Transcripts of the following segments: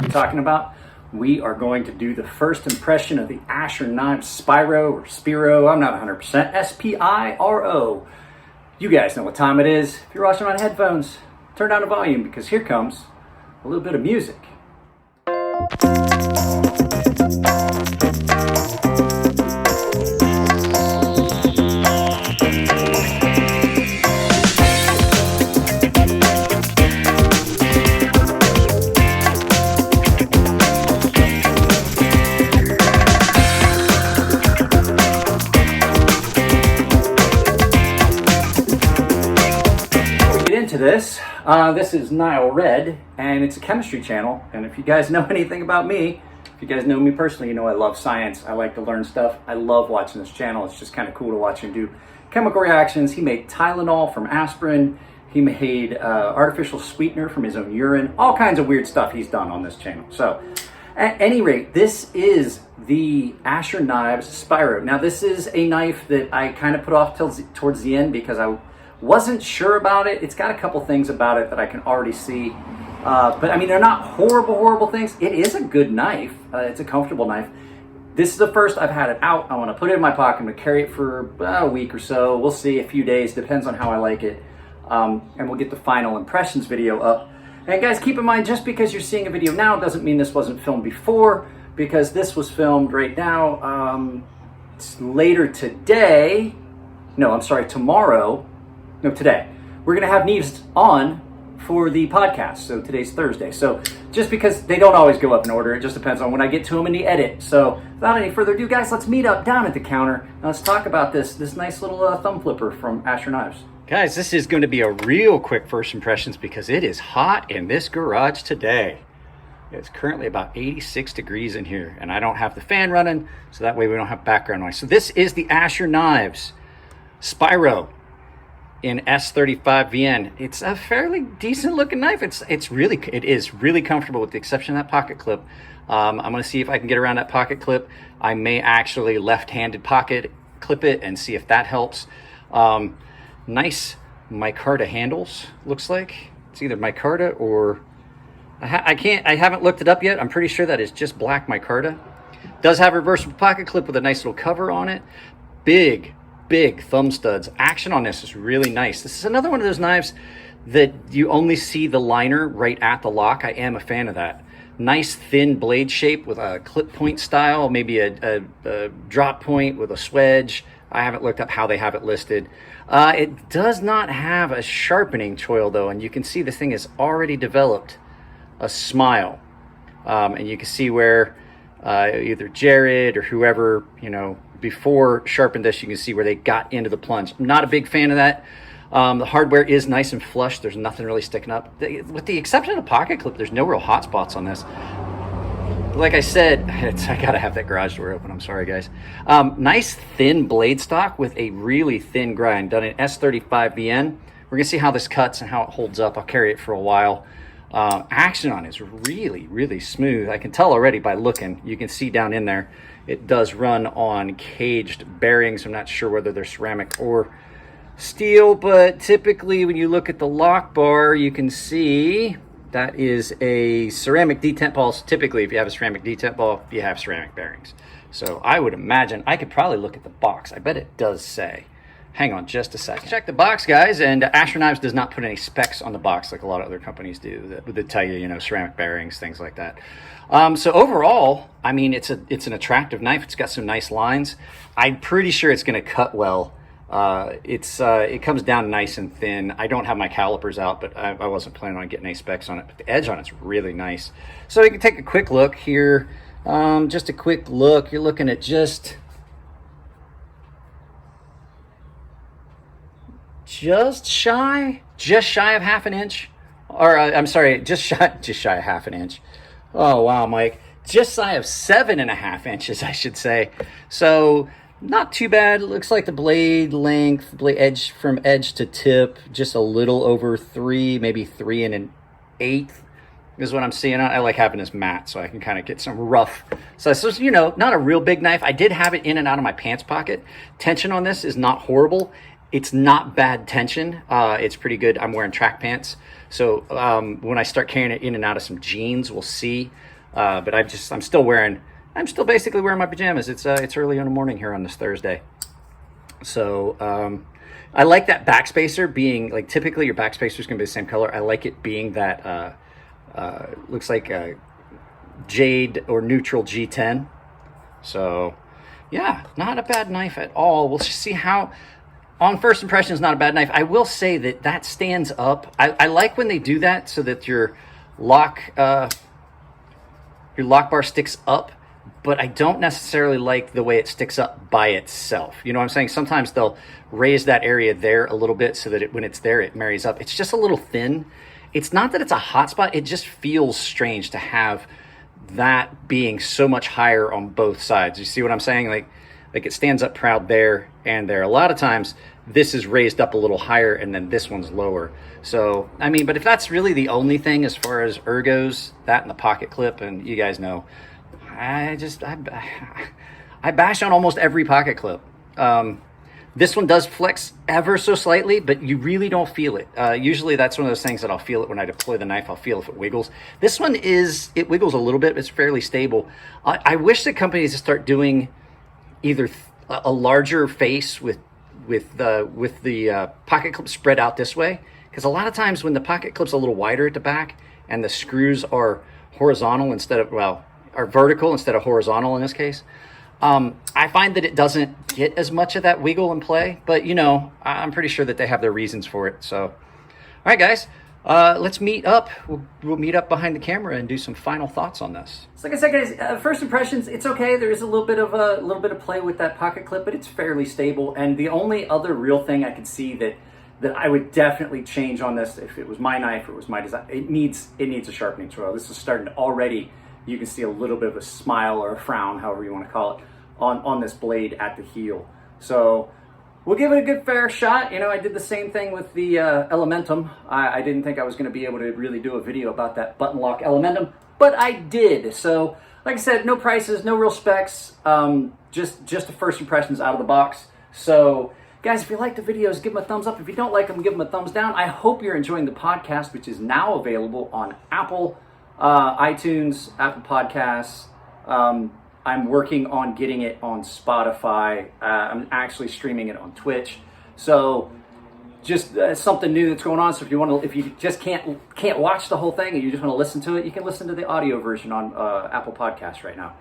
I'm talking about. We are going to do the first impression of the Asher Knives Spiro or Spiro. I'm not 100%. S-P-I-R-O. You guys know what time it is. If you're watching on headphones, turn down the volume because here comes a little bit of music. This is Nile Red, and it's a chemistry channel. And if you guys know anything about me, if you guys know me personally, you know I love science. I like to learn stuff. I love watching this channel. It's just kind of cool to watch him do chemical reactions. He made Tylenol from aspirin. He made artificial sweetener from his own urine. All kinds of weird stuff he's done on this channel. So, at any rate, this is the Asher Knives Spiro. Now, this is a knife that I kind of put off towards the end because I wasn't sure about it. It's got a couple things about it that I can already see. But I mean, they're not horrible things. It is a good knife. It's a comfortable knife. This is the first I've had it out. I want to put it in my pocket. I'm going to carry it for a week or so. We'll see, a few days. Depends on how I like it. And we'll get the final impressions video up. And guys, keep in mind, just because you're seeing a video now doesn't mean this wasn't filmed before, because this was filmed right now. It's later today. No, I'm sorry, tomorrow. No, today. We're going to have Neves on for the podcast. So today's Thursday. So just because they don't always go up in order, it just depends on when I get to them in the edit. So without any further ado, guys, let's meet up down at the counter. And let's talk about this nice little thumb flipper from Asher Knives. Guys, this is going to be a real quick first impressions because it is hot in this garage today. It's currently about 86 degrees in here, and I don't have the fan running, so that way we don't have background noise. So this is the Asher Knives Spiro in S35VN. It's a fairly decent looking knife. It is really comfortable with the exception of that pocket clip. I'm going to see if I can get around that pocket clip. I may actually left-handed pocket clip it and see if that helps. Nice micarta handles, looks like. It's either micarta or I haven't looked it up yet. I'm pretty sure that is just black micarta. Does have a reversible pocket clip with a nice little cover on it. Big thumb studs. Action on this is really nice. This is another one of those knives that you only see the liner right at the lock. I am a fan of that. Nice thin blade shape with a clip point style, maybe a drop point with a swedge. I haven't looked up how they have it listed. It does not have a sharpening choil though, and you can see this thing has already developed a smile. And you can see where either Jared or whoever, before sharpened this, you can see where they got into the plunge. I'm not a big fan of that. The hardware is nice and flush. There's nothing really sticking up. With the exception of the pocket clip, there's no real hot spots on this. Like I said, I gotta have that garage door open. I'm sorry, guys. Nice thin blade stock with a really thin grind done in S35VN. We're gonna see how this cuts and how it holds up. I'll carry it for a while. Action on it is really smooth. I can tell already by looking. You can see down in there. It does run on caged bearings. I'm not sure whether they're ceramic or steel, but typically when you look at the lock bar, you can see that is a ceramic detent ball. So typically, if you have a ceramic detent ball, you have ceramic bearings. So I would imagine, I could probably look at the box. I bet it does say. Hang on just a second. Check the box, guys, and Asher Knives does not put any specs on the box like a lot of other companies do that tell you, ceramic bearings, things like that. So overall, I mean, it's an attractive knife. It's got some nice lines. I'm pretty sure it's going to cut well. It comes down nice and thin. I don't have my calipers out, but I wasn't planning on getting any specs on it. But the edge on it's really nice. So you can take a quick look here. Just a quick look. You're looking at just shy of half an inch, or I'm sorry, just shy of half an inch. Oh wow, Mike, just shy of 7.5 inches, I should say. So not too bad. It looks like the blade length, blade edge from edge to tip, just a little over 3, maybe 3 1/8 is what I'm seeing. I like having this matte so I can kind of get some rough. So this is, not a real big knife. I did have it in and out of my pants pocket. Tension on this is not horrible. It's not bad tension. It's pretty good. I'm wearing track pants. So when I start carrying it in and out of some jeans, we'll see. But I'm still basically wearing my pajamas. It's early in the morning here on this Thursday. So I like that backspacer being like, typically your backspacer is going to be the same color. I like it being that looks like a jade or neutral G10. So yeah, not a bad knife at all. We'll see how, on first impression, is not a bad knife. I will say that stands up. I like when they do that so that your lock bar sticks up, but I don't necessarily like the way it sticks up by itself. You know what I'm saying? Sometimes they'll raise that area there a little bit so that when it's there, it marries up. It's just a little thin. It's not that it's a hot spot. It just feels strange to have that being so much higher on both sides. You see what I'm saying? Like it stands up proud there and there. A lot of times this is raised up a little higher and then this one's lower. So, I mean, but if that's really the only thing as far as ergos, that and the pocket clip, and you guys know, I bash on almost every pocket clip. This one does flex ever so slightly, but you really don't feel it. Usually that's one of those things that I'll feel it when I deploy the knife. I'll feel if it wiggles. This one it wiggles a little bit, but it's fairly stable. I wish that companies would start doing either a larger face with the pocket clip spread out this way, because a lot of times when the pocket clip's a little wider at the back and the screws are horizontal are vertical instead of horizontal in this case, I find that it doesn't get as much of that wiggle in play, but you know, I'm pretty sure that they have their reasons for it. So, all right, guys, let's meet up. We'll meet up behind the camera and do some final thoughts on this. So, like I said, guys, first impressions, it's okay. There is a little bit of play with that pocket clip, but it's fairly stable. And the only other real thing I could see that I would definitely change on this, if it was my knife or it was my design, it needs a sharpening tool. This is starting to already. You can see a little bit of a smile or a frown, however you want to call it, on this blade at the heel. So we'll give it a good fair shot. You know, I did the same thing with the Elementum. I didn't think I was going to be able to really do a video about that button lock Elementum, but I did. So like I said, no prices, no real specs, just the first impressions out of the box. So guys, if you like the videos, give them a thumbs up. If you don't like them, give them a thumbs down. I hope you're enjoying the podcast, which is now available on Apple, iTunes, Apple Podcasts. I'm working on getting it on Spotify. I'm actually streaming it on Twitch. So just something new that's going on. So if you just can't watch the whole thing and you just want to listen to it, you can listen to the audio version on Apple Podcasts right now.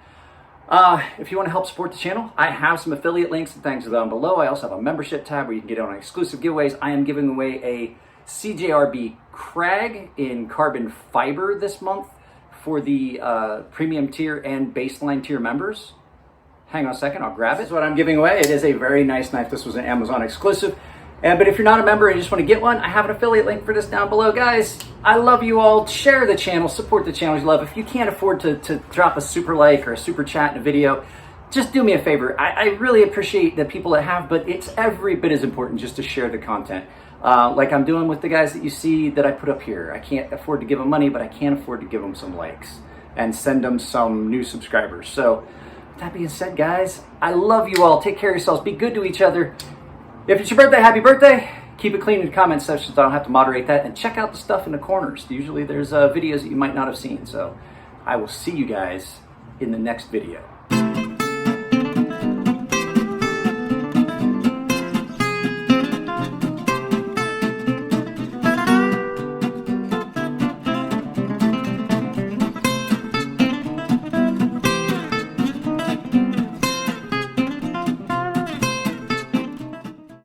If you want to help support the channel, I have some affiliate links and things down below. I also have a membership tab where you can get on exclusive giveaways. I am giving away a CJRB Crag in carbon fiber this month for the premium tier and baseline tier members. Hang on a second, I'll grab it. This is what I'm giving away. It is a very nice knife. This was an Amazon exclusive. But if you're not a member and you just want to get one, I have an affiliate link for this down below. Guys, I love you all. Share the channel, support the channel you love. If you can't afford to drop a super like or a super chat in a video, just do me a favor. I really appreciate the people that have, but it's every bit as important just to share the content. Like I'm doing with the guys that you see that I put up here. I can't afford to give them money, but I can afford to give them some likes and send them some new subscribers. So with that being said, guys, I love you all. Take care of yourselves. Be good to each other. If it's your birthday, happy birthday. Keep it clean in the comment section so I don't have to moderate that. And check out the stuff in the corners. Usually there's videos that you might not have seen. So I will see you guys in the next video.